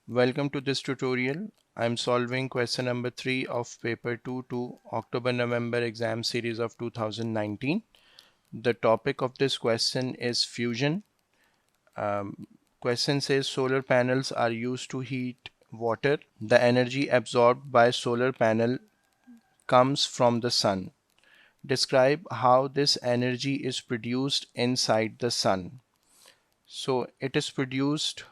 Welcome to this tutorial. I'm solving question number 3 of paper 2 to October-November exam series of 2019. The topic of this question is fusion. Question says solar panels are used to heat water. The energy absorbed by solar panel comes from the sun. Describe how this energy is produced inside the sun. So it is produced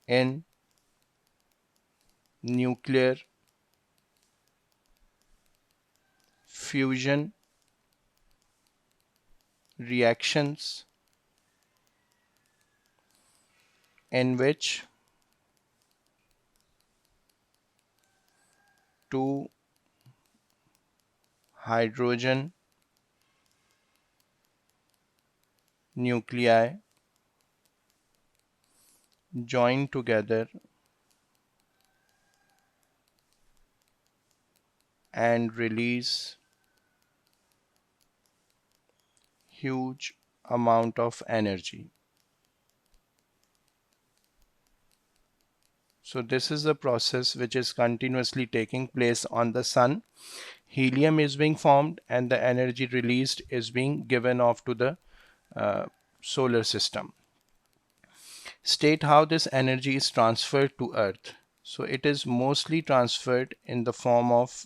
in nuclear fusion reactions in which two hydrogen nuclei join together and release huge amount of energy. So this is the process which is continuously taking place on the sun. Helium is being formed and the energy released is being given off to the solar system. State how this energy is transferred to Earth. So it is mostly transferred in the form of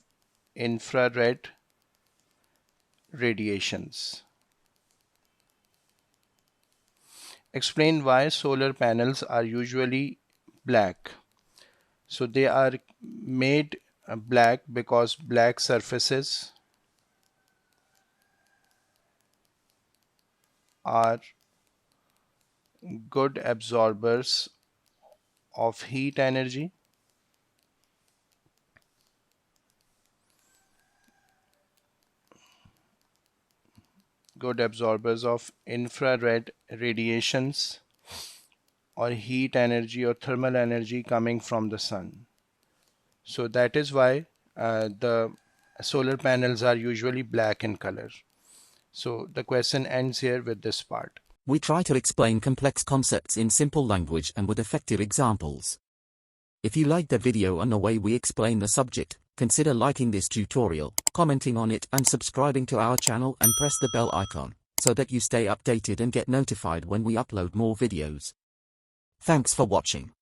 infrared radiations. Explain why solar panels are usually black. So they are made black because black surfaces are good absorbers of heat energy, good absorbers of infrared radiations or heat energy or thermal energy coming from the sun. So that is why the solar panels are usually black in color. So the question ends here with this part. We try to explain complex concepts in simple language and with effective examples. If you like the video and the way we explain the subject, consider liking this tutorial, commenting on it and subscribing to our channel and press the bell icon, so that you stay updated and get notified when we upload more videos. Thanks for watching.